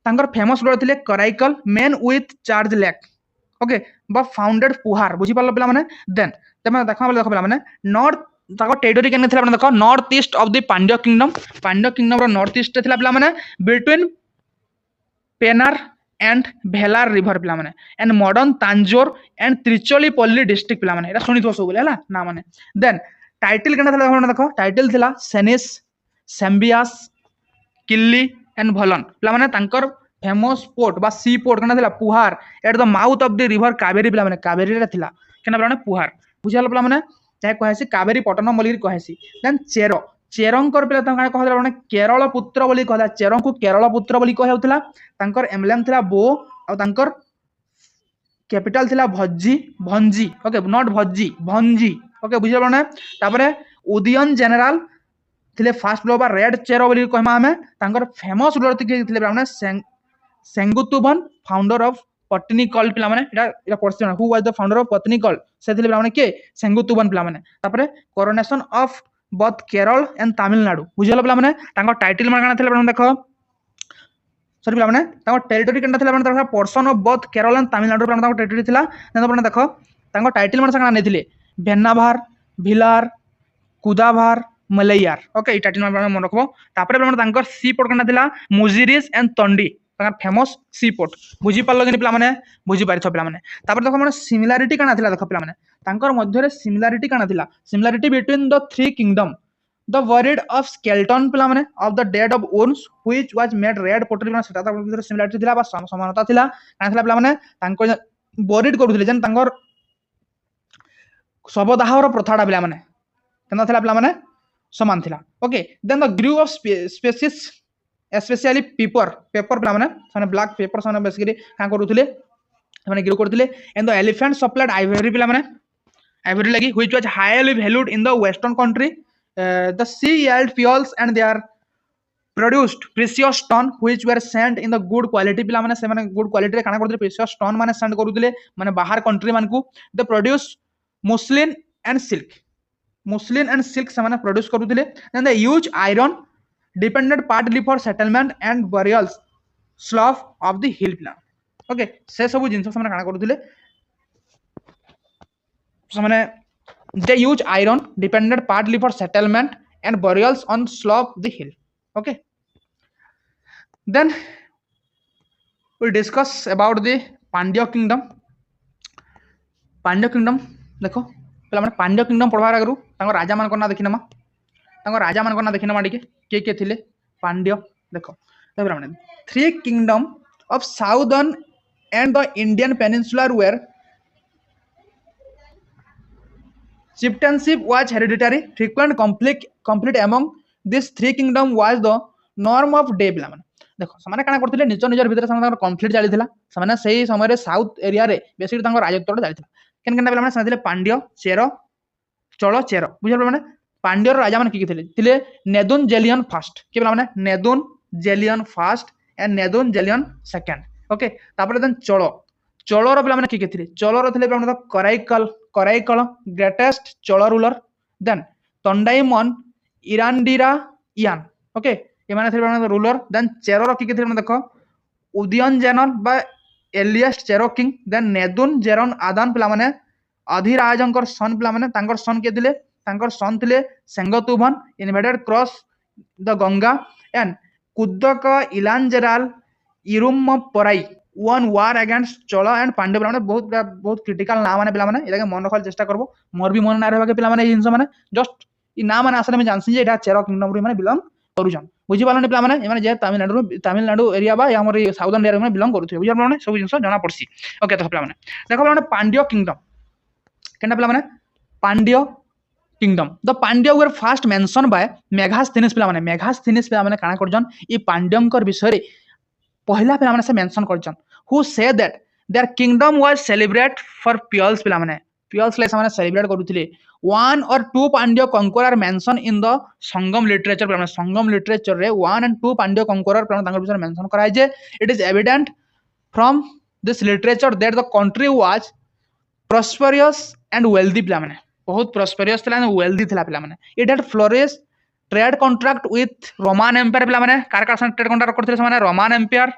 तांकर फेमस रूलर थिले Karaikal main with charge lake okay बा फाउंडेड पुहार बुझी पालो पिला माने देन तमे देखा बोले देखो पिला माने नॉर्थ ताको टेरिटरी केने थिला देखो north east of the Pandya kingdom रो नॉर्थ ईस्ट थिला पिला माने between Penner and Vellar river पिला माने and modern Tanjore and Trichinopoly district पिला माने एटा सुनी तो सब बोले हला ना माने देन टाइटल केना थिला देखो टाइटल थिला सेनिस सेम्बियास किल्ली एंड भलन पिला माने तांकर फेमस पोर्ट बा सी पोर्ट केना थिला Puhar at the mouth of the river Kaveri पिला माने कावेरी रे थिला केना पिला माने पुहार बुझाल पिला माने चाहे कहसी कावेरी पट्टनम बोली कहसी देन चेरो चेरंकर पिला तांका कहला माने केरल पुत्र बोली कहला चेरं को केरल पुत्र बोली कहउतला तांकर एम्ब्लेम थिला बो आ तांकर कैपिटल थिला भंजी ओके नॉट भंजी ओके बुझल माने तापरे उदयन जनरल थिले फास्ट ग्लोबल रेड चेरो बोली कहमा हमें तांकर फेमस रूलर थिले माने सेंगुतुबन फाउंडर ऑफ पत्नीकल पिला माने एटा person who was the founder of Pattini cult से थिले पिला माने के सेंगुतुबन पिला माने तापरे coronation of both Kerala and Tamil Nadu बुझल पिला माने तांको टाइटल माने काना थिले पिला देखो सॉरी पिला माने तांको टेरिटरी केनटा थिले माने तांको portion of both Kerala and Tamil Nadu पिला तांको टेरिटरी थिला नेतो देखो तांको टाइटल माने काना नेथिले भेन्नाभार भिलार कुदाभार मलैयार ओके ई टाइटल माने मन रखबो तापरे पिला माने तांको सी पोर्ट केनटा थिला मुजिरिस एंड तंडी तांका फेमस सी पोर्ट बुझी पारलो कि पिला माने बुझी पारिथो पिला माने तापर देखो माने सिमिलरिटी काना थिला देखो पिला माने तांकर मध्य रे सिमिलरिटी काना थिला similarity between the three kingdom the word of skeleton पिला माने of the dead of ones which was made red pottery माने सेटा तापर सिमिलरिटी थिला बा समानता थिला काना थिला पिला माने तांको बरिड करूथिले जन तांकर सबदाहर प्रथाडा पिला माने केना थिला पिला माने समान थिला okay then the grew of species specially pepper पिला माने ब्लैक पेपर साने बेसिकली का करूथिले माने ग्रो करथिले and the elephant supplied ivory पिला माने आइवरी लगी which was highly valued in the western country the sea yield fuels and they are produced precious stone which were sent in the good quality पिला माने से माने good quality रे काना करथिले प्रीशियस स्टोन माने सेंड करूथिले माने बाहर कंट्री मान को the produce muslin and silk से माने प्रोड्यूस करूथिले then the use iron depended partly for settlement and burials slope of the hill plan okay से सब जिंस से माने काना करूथिले से माने they use iron depended partly for settlement and burials on slope the hill okay then we'll discuss about the Pandya kingdom देखो पहला माने पांड्य किंगडम पढ़वार आगरू तांको राजा मान कोना देखिनमा तांको राजा मान कोना देखिनमा डिके के थिले पांड्य देखो तापर माने three kingdom of southern and the Indian peninsular where Chieftainship was hereditary. Frequent conflict among these three kingdom was the norm of day ପିଲାମାନେ ଦେଖ ସେମାନେ କାଣା କରୁଥିଲେ ନିଜ ନିଜର ଭିତରେ ସେମାନଙ୍କର କନଫ୍ଲିକ୍ଟ ଚାଲିଥିଲା ସେମାନେ ସେଇ ସମୟରେ ସାଉଥ ଏରିଆରେ ବେଶୀ ତାଙ୍କର ରାଜତ୍ୱଟା ଚାଲିଥିଲା କେନ୍ କେନ୍ଟା ପିଲାମାନେ ସେମାନେ ଥିଲେ ପାଣ୍ଡ୍ୟ ଚେର ଚଳ ଚେର ବୁଝିପାରିଲ ମାନେ ପାଣ୍ଡ୍ୟର ରାଜା ମାନେ କିଏ ଥିଲେ ଥିଲେ ନେଦୁନ ଜେଲିୟନ ଫାଷ୍ଟ କିଏ ପିଲାମାନେ ନେଦୁନ ଜେଲିୟନ ଫାଷ୍ଟ ଏଣ୍ଡ ନେଦୁନ ଜେଲିୟନ ସେକେଣ୍ଡ ଓକେ ତାପରେ ଦେନ୍ ଚଳ ଚଳର ପିଲାମାନେ କିଏ ଥିଲେ ଚଳର ଥିଲେ ପିଲାମାନେ କରାଇକଲ ଗ୍ରେଟେଷ୍ଟ ଚଳ ରୁଲର ଦେନ୍ ତଣ୍ଡାଇମନ ଇରାଣ୍ଡିରା ଇୟାନ ଓକେ ଏମାନେ ଥିଲେ ପିଲାମାନେ ରୁଲର ଦେନ୍ ଚେରର କିଏ ଥିଲେ ଦେଖ ଉଦିୟନ ଜେନନ ବା ଏଲିଏଷ୍ଟ ଚେରୋ କିଙ୍ଗ ଦେନ୍ ନେଦୁନ ଜେରନ ଆଦାନ ପିଲାମାନେ ଅଧିରାଜଙ୍କର ସନ୍ ପିଲାମାନେ ତାଙ୍କର ସନ୍ କିଏ ଥିଲେ ତାଙ୍କର ସନ୍ ଥିଲେ Senguttuvan invaded cross the Ganga and Kudakko Ilanjeral Irumporai won war against Chola and Pandya पिला बहुत क्रिटिकल ना माने पिला माने एटा मन रखल चेष्टा करबो मोर भी मन ना रहबा के पिला माने जिंस माने जस्ट इ ना माने आसले में जानसी जे एटा चेरो किंगडम रे माने बिलोंग करूछन बुझी पालने पिला माने माने जे तमिलनाडु एरिया बा हमर साउदर्न एरिया में बिलोंग करूथे बुझी पालने सब जिंस जाना पड़सी ओके तो पिला माने देखो पिला माने पांड्य किंगडम केना पिला माने Pandya kingdom the Pandya were first mention by Megasthenes पिला माने काना करजन इ पांड्यंकर विषय रे पहला पिला माने से मेंशन करजन who say that their kingdom was celebrate for piols पिला माने piols ले माने सेलिब्रेट करूथिले one or two Pandya conqueror mention in the Sangam literature पिला माने संगम लिटरेचर रे one and two Pandya conqueror पिला तांकर विषय मेंशन कराय जे it is evident from this literature that the country was prosperous and wealthy पिला माने बहुत prosperous थिला and wealthy थिला पिला माने it had flourished trade contract with roman empire पिला माने कार कार ट्रेड कॉन्ट्रैक्ट करथिले माने roman empire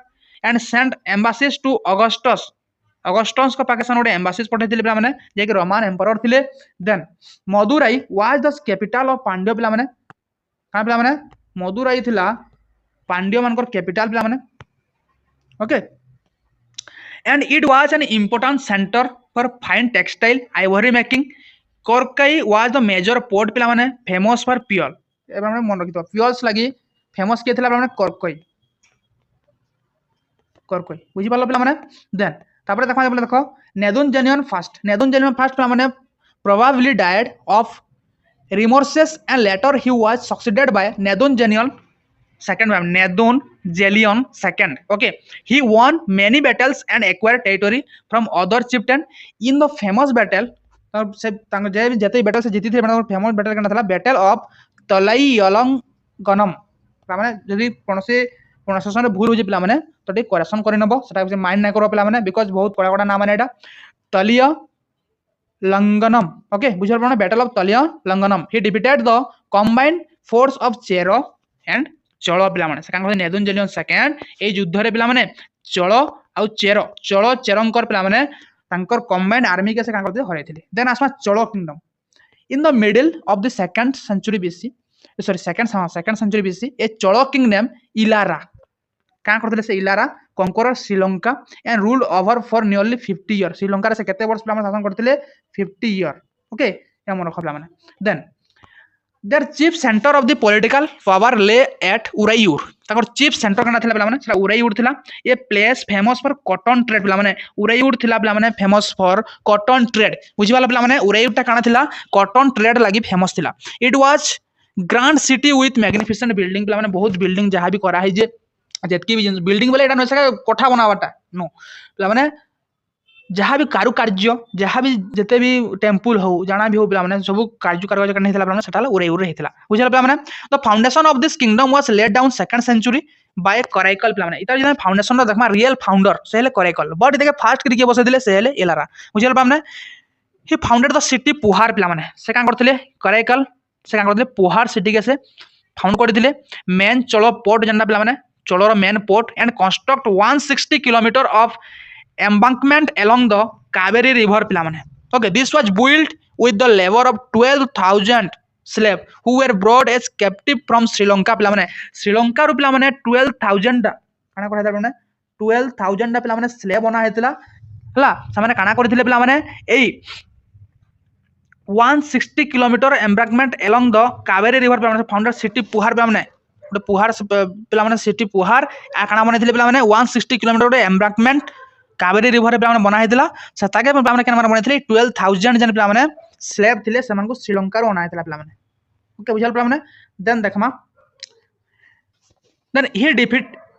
and sent embassies to Augustus को पाकिस्तान गोटे एम्बासीज पठाइथिले पिला माने जे कि रोमान एम्परर थिले then Madurai was the capital of Pandya पिला माने का पिला माने मदुराई थिला पांड्य मानकर कैपिटल पिला माने okay and it was an important centre for fine textile ivory making Korkai was the major port पिला माने फेमस फॉर पियल एबा माने मन रखितो पियल्स लागि फेमस के थिला पिला माने कोरकोई बुझी पालो पिला माने देन तापर देखो नेदुन जेनियन फर्स्ट पिला माने probably died of remorses and later he was succeeded by Neduncheliyan second okay he won many battles and acquired territory from other chieftain in the famous battle से तांग जे जते बैटल से जीती थे famous battle करना था battle of तलाईयलंगनम माने जदी कोनसे pronunciation भूल हो जे पिला माने तो टे करेक्शन करि नबो सेटा से माइंड ना करो पिला माने बिकॉज़ बहुत कड़ा कड़ा नाम माने एटा तलिया लंगनम ओके बुझल पड़ना battle of Talaiyalanganam he defeated the combined force of Chera and Chola पिला माने से कान नेदुन जेलियन सेकंड ए युद्ध रे पिला माने चलो आ चलो चेरंकर पिला माने तांकर कंबाइंड आर्मी के से कान करते हराइथिले देन आसमा Chola kingdom in the middle of the second century BC sorry second century BC a Chola king name Elara क्या करते से Elara conquer Sri Lanka and rule over for nearly 50 year Sri Lanka से केते वर्ष पिला शासन करते 50 ईयर ओके या मन रख पिला माने then their chief centre of the political power lay at Uraiyur ताकर चीफ सेंटर कना थिला पिला माने सेटा उरायूर थिला a place famous for cotton trade पिला माने उरायूर थिला पिला माने फेमस फॉर कॉटन ट्रेड बुझिबाला पिला माने उरायूर ता कना थिला कॉटन ट्रेड लागि फेमस थिला it was grand city with magnificent building पिला माने बहुत बिल्डिंग जहां भी करा है जे जेतकी भी बिल्डिंग बोले एटा न सका कोठा बनावाटा नो पिला माने जहां भी कारुकार्य जहां भी जते भी टेंपल हो जाना भी हो पिला माने सब कारुकार्य करने हितला पिला सेटा उरायूर रे हितला बुझला पिला माने the foundation of this kingdom was laid down second century by Karikala पिला माने इता जे फाउंडेशन देखमा रियल फाउंडर से हेले कराइकल बट देखे फास्ट करके बसे दिले से हेले एलारा बुझला पिला माने ही फाउंडेड द सिटी पुहार पिला माने से का करथिले कराइकल से का करथिले पुहार सिटी के से फाउंड करथिले मेन चलो पोर्ट जन्ना पिला माने चलोर main port and construct 160 kilometre of embankment along the Kaveri river पिला माने okay this was built with the labor of 12,000 slave who were brought as captive from Sri Lanka पिला माने श्रीलंका रो पिला माने 12,000 काना कहै माने 12,000 पिला माने स्लेव बना हेतला हला सामाने काना करथिले पिला माने एई 160 kilometre एम्बांकमेंट along the Kaveri river पिला माने फाउंडर सिटी पुहार पिला माने पुहार पिला माने सिटी पुहार आ काना बनेथिले पिला माने 160 किलोमीटर एम्बांकमेंट कावेरी रिवर पे बना हेतिला सताके पे केन बनेथिले 12,000 जन पे स्लेव थिले सेमान को श्रीलंका रो अनायतला पिला माने ओके बुझल पिला माने देन देखमा then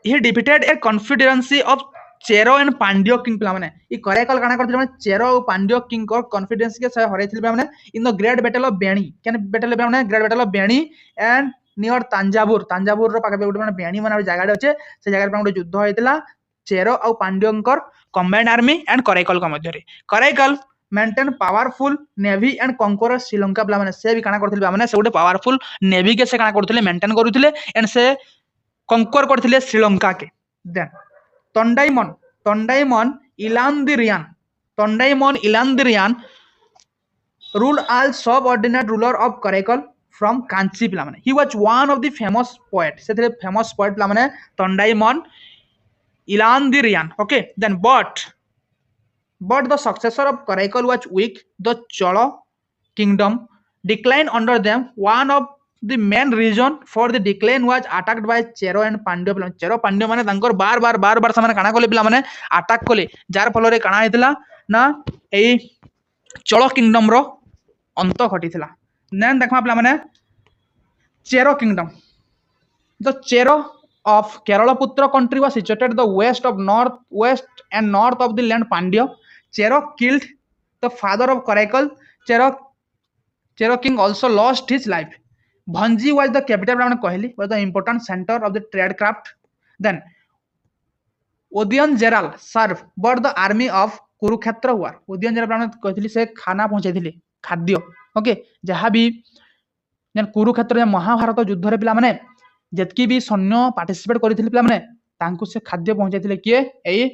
he defeated a confederacy of Chera and Pandya king पिला माने ई कराइकल काना करथिले माने चेरो और पांड्य किंग को कॉन्फिडेंस के से हरैथिले पिला माने in the great battle of Beni cane battle पिला माने great battle of Beni and near Thanjavur रो पाके गुटे माने बेणी माने जगह अछि से जगह पे गुटे युद्ध होइतिला चेरो और पांड्यंकर कंबाइंड आर्मी एंड कराइकल का मध्य रे Karaikal maintain powerful navy and कंकर श्रीलंका पिला माने से भी काना करथिले माने से गुटे पावरफुल नेवी के से काना करथिले मेंटेन करूथिले एंड से कंकर करथिले श्रीलंका के then Tondaiman Ilandirian ruled as subordinate ruler of Karaikal from Kanchi पिला माने he was one of the famous poet से famous poet पिला माने Tondaiman Ilandirian okay then but the successor of Karaikal was weak the Chola kingdom declined under them one of the main reason for the decline was attacked by Chero and Pandya पिला चेरो पांड्य माने तांकर बार से माने काना कोले पिला माने attack कोले जार फल रे काना हेतिला ना एई चोल किंगडम रो अंत घटिथिला देन देखमा पिला माने Chero kingdom the Chero of Keralaputra country was situated the west and north of the land Pandya. Chero killed the father of Karaikal. Chero king also lost his life. Bhanji was the capital of Kohli, was the important center of the trade craft. Then Udayan Jeral served but the army of Kurukshetra war. Udayan Jeral कहथिली से खाना पहुंचाइथिले खाद्य okay जहां भी कुरुक्षेत्र महाभारत युद्ध रे पिला माने जतकी भी सैन्य पार्टिसिपेट करथिले पिला माने तांको से खाद्य पहुंचाइथिले किए एई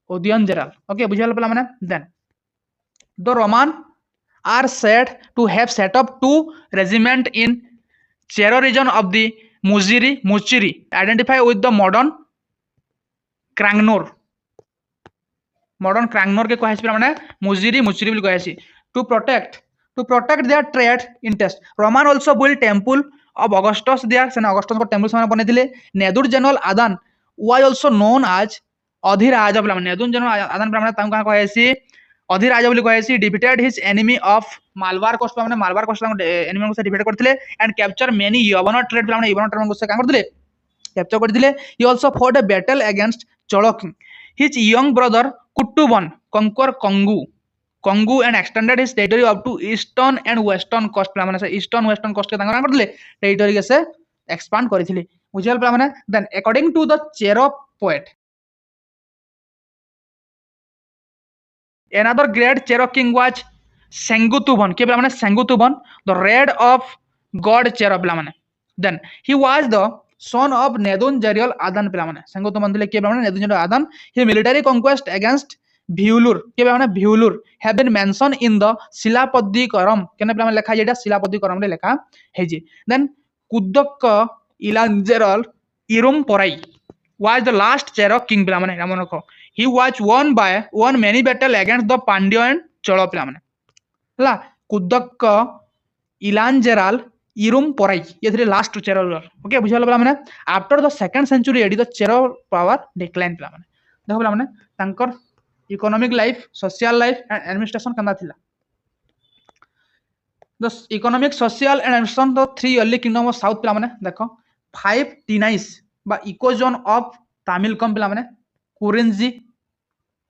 उदयन जेराल ओके बुझाल पिला माने then the Roman are said to have set up 2 regiments in Chero region of the Muchiri identify with the modern Crangnor के कहै छै माने मुचरी बोली कहै छै to protect their trade interest. Roman also built temple of Augustus there. Sen Augustus को temple से बने थिले. नेदुर जनरल आदान was also known as अधिराजा पिला माने नेदुर जनरल आदान पिला माने तांका कहै छै अधिराजा बोली कहै छै defeated his enemy of Malabar coast माने मालवार कोस्ट एनिमी को से डिफीट करथिले and capture many Yavana trade पिला माने यवन ट्रेड को से का करथिले कैप्चर करथिले. He also fought a battle against Cholo king. His young brother Kuttuban conquered Kongu and extended his territory up to eastern and western coast पिला माने से eastern western coast के तांका करथिले टेरिटरी के से एक्सपांड करथिले बुझल पिला माने. Then according to the Chero poet another great Chero king was Sengutuban के पिला माने Sengutuban the red of god Chero पिला माने. Then he was the son of Nedun Jerial Adan पिला माने Sengutuban दिले के पिला माने Nedun Jerial Adan. His military conquest against Viulur के पिला माने Viulur have been mentioned in the Silappatikaram केने पिला माने लेखा जेटा Silappatikaram रे लेखा हे जे. Then Kudakka Ilanjeral Irumporai was the last Chero king पिला माने रामनको. He was won many battle against the Pandya and Chola पिला माने हला Kudakka Ilanjeral Irumporai ये थे लास्ट Chero ruler ओके बुझालो पिला माने. After the second century AD the Chero power decline पिला माने देखो पिला माने तांकर economic life social life and administration कंदा थिला. The economic social and administration the 3 early kingdom of south पिला माने देखो 5 टिनाइस बा इकोजोन ऑफ तमिलकम पिला माने कुरिंजी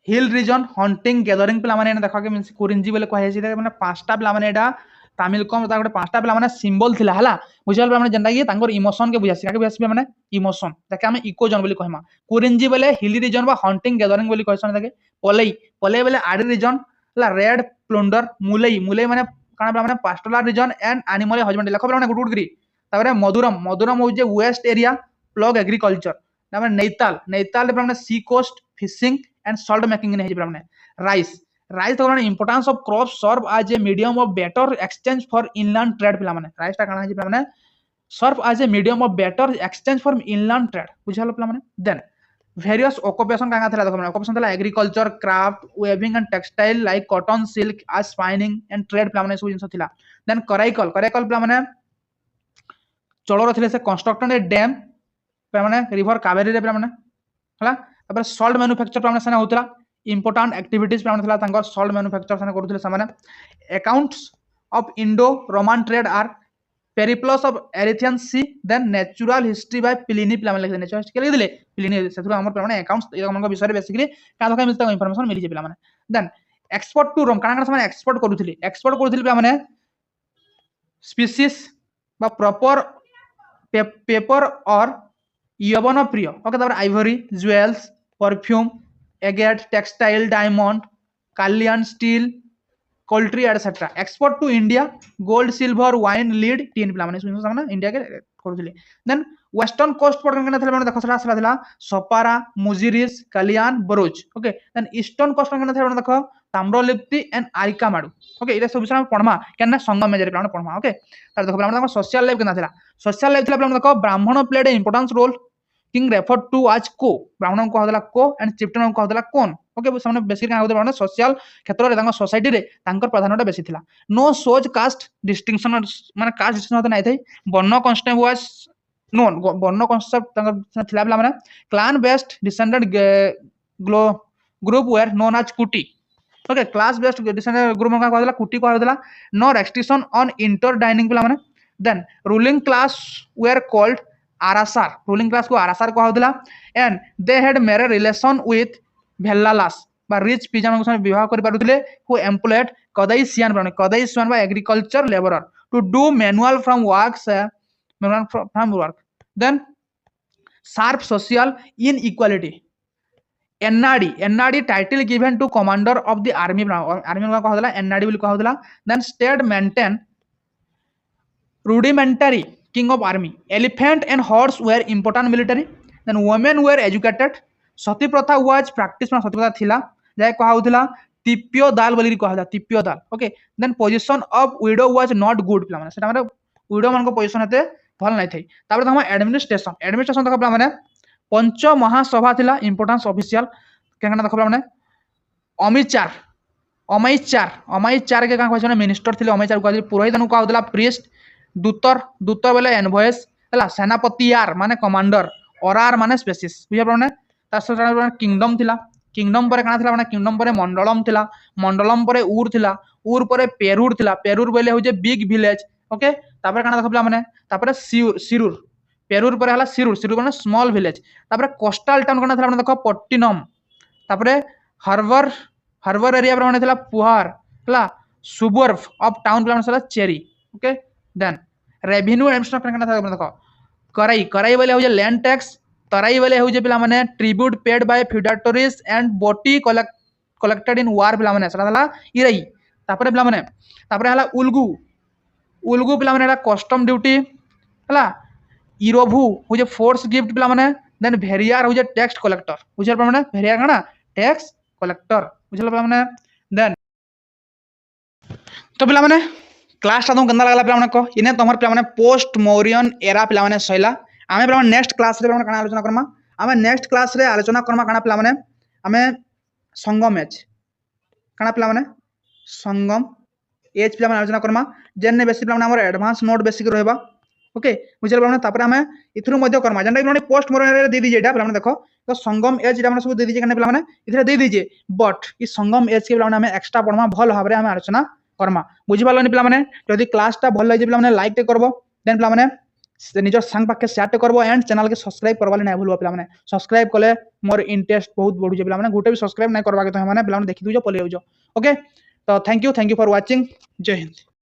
हिल रीजन हंटिंग गैदरिंग पिला माने देखो के मींस कुरिंजी बोले कहै छै माने पांचटा पिला माने एडा तमिलकम ता गोटे पांचटा पिला माने सिंबल थिला हला बुझल पिला माने जेंदा कि तांकर इमोशन के बुझासी के बुझासी माने इमोशन देखे हम इकोजोन बोली कहमा. कुरिंजी बोले हिली रीजन बा हंटिंग गैदरिंग बोली कहसन देखे. पलई बोले आड़ी रीजन ला रेड प्लंडर मुलई माने काना पिला माने pastoral region and animal husbandry देखो पिला माने गुड गिरी. तारे मधुरम हो जे वेस्ट एरिया प्लग एग्रीकल्चर तारे नैताल पिला माने sea coast fishing and salt making ने पिला माने. राइस तो importance of crop serve as a medium of barter exchange for inland trade पिला माने. राइस ता काना है पिला माने serve as a medium of barter exchange for inland trade बुझालो पिला माने. देन वेरियस ऑक्युपेशन कांगा थला देखो माने ऑक्युपेशन थला agriculture craft weaving and textile like cotton silk as spinning and trade पिला माने सब जिंस थिला. देन कराइकल पिला माने चलो रथिले से कंस्ट्रक्टेड ए डैम पिला माने रिवर कावेरी रे पिला माने हला. तापर सॉल्ट मैन्युफैक्चर पिला माने सना होतला इंपोर्टेंट एक्टिविटीज पिला माने थला तांगर सॉल्ट मैन्युफैक्चर सना करूथले समाने. Accounts of Indo-Roman trade are Periplus of Erythraean Sea, then Natural History by Pliny पिला माने नेचुरल हिस्ट्री के लिए प्लिनी सेथुर हमर पिला माने अकाउंट्स ए हमर विषय बेसिकली का दखा मिलता इंफॉर्मेशन मिली जे पिला माने देन एक्सपोर्ट टू रोम काना समय एक्सपोर्ट करूथिली पिला माने स्पीसीज बा प्रॉपर पेपर और यवन प्रिय ओके तापर ivory jewels perfume agate textile diamond कालियन स्टील कोल्ट्री etcetera export to India gold silver wine lead tin पिला माने सुनो सामने इंडिया के करूथिले देन वेस्टर्न कोस्ट पर कने थले माने देखो सला Sopara Muziris Kalyan Broach okay then eastern coast पर कने थले माने देखो ताम्रलिप्ति एंड आरिकामाडू ओके इरे सब विषय पढमा केना संगम मेजर पिला माने पढमा ओके तार देखो पिला माने सोशल लाइफ केना थला सोशल लाइफ थला पिला माने देखो Brahmin played importance role king refer to as को ब्राह्मण को हदला को एंड चिफ्टन को हदला कोन ओके सामने बेसिक का होते सोशल क्षेत्र रे तांको सोसाइटी रे तांकर प्राधान्यता बेसी थिला नो सोज कास्ट डिस्टिंक्शन माने कास्ट डिस्टिंक्शन होते नै थई varna concept was known varna concept तांकर थिला बला माने clan based descendant group were known as kuti okay class based descendant group का कहला कुटी को हदला no restriction on inter dining बला माने then ruling class were called Arasar ruling class को आरासार को हदला and they had married relation with Vellalas बा रिच पिजान को विवाह करि पारुथिले हु एम्प्लॉयड कदैसियान बा agriculture labourer to do manual from work then sharp social inequality Enadi title given to commander of the army का कहदला एनआरडी बोली कहदला then state maintain rudimentary king of army elephant and horse were important military then women were educated सती प्रथा was practice में सती प्रथा थिला जाय कहउथिला तिप्यो दाल बोली कहला तिप्यो दाल okay then position of widow was not good पिला माने सेटा माने विडो मान को पोजीशन हेते भल नै थई तापर हम एडमिनिस्ट्रेशन देखा पिला माने पंच महासभा थिला इंपोर्टेंस ऑफिशियल केना देखा पिला माने अमैचार के का कहछन मिनिस्टर थिले अमैचार कहले पुरोहित नु कहउथिला प्रीस्ट दूतर बोले एनवॉयस हला सेनापति आर माने कमांडर और आर माने स्पेसिस बुझा पड़ने तार किंगडम थिला किंगडम पर काना थिला माने किंगडम पर मंडलम थिला मंडलम पर ऊर थिला ऊर पर पेरूर थिला पेरूर बोले हो जे बिग विलेज ओके तापर काना देखला माने तापर सिरूर पेरूर पर हला सिरूर माने स्मॉल विलेज तापर कोस्टल टाउन काना थिला माने देखो पट्टिनम तापर हार्बर एरिया पर माने थिला पुहार हला सुबर्ब ऑफ टाउन प्लान सला चेरी ओके देन रेवेन्यू एडमिनिस्ट्रेशन करना था देखो कराई वाले हो जे लैंड टैक्स तराई वाले हो जे पिला माने tribute paid by feudatories and बोटी कलेक्टेड इन वार पिला माने सला इरई तापर पिला माने तापर हला उलगु पिला माने कस्टम ड्यूटी हला इरोभु हो जे फोर्स गिफ्ट पिला माने देन भेरियर हो जे टैक्स कलेक्टर बुझल पिला माने भेरियर काना टैक्स कलेक्टर बुझल पिला माने देन तो पिला माने क्लास तुम केंदा लागला पिला माने को इने तमर पिला माने पोस्ट मौर्यन एरा पिला माने सैला आमे पिला माने नेक्स्ट क्लास रे पिला माने काना आलोचना करमा आमे नेक्स्ट क्लास रे आलोचना करमा काना पिला माने आमे संगम एज काना पिला माने संगम एज पिला माने आलोचना करमा जेने बेसी पिला माने हमर एडवांस नोट बेसिक रहबा ओके बुझल पिला माने तापर आमे इथरु मध्य करमा जेंटा पिला माने पोस्ट मौर्यन रे दे दीजे एटा पिला माने देखो तो संगम एज एटा माने सब दे दीजे काना पिला माने इथरे दे दीजे बट ई संगम एज के पिला माने आमे एक्स्ट्रा पढमा भल भाबरे आमे आलोचना करमा बुझी पालनी पिला माने जदि क्लास टा भल लागे पिला माने लाइक टे करबो देन पिला माने निजर संग पाखे शेयर टे करबो एंड चैनल के सब्सक्राइब करबाले नै भूलबो पिला माने सब्सक्राइब कले मोर इंटरेस्ट बहुत बढ़ु जे पिला माने गोटे भी सब्सक्राइब नै करबा के तो माने पिला माने देखि दुजो पले जाओ ओके तो थैंक यू फॉर वाचिंग जय हिंद।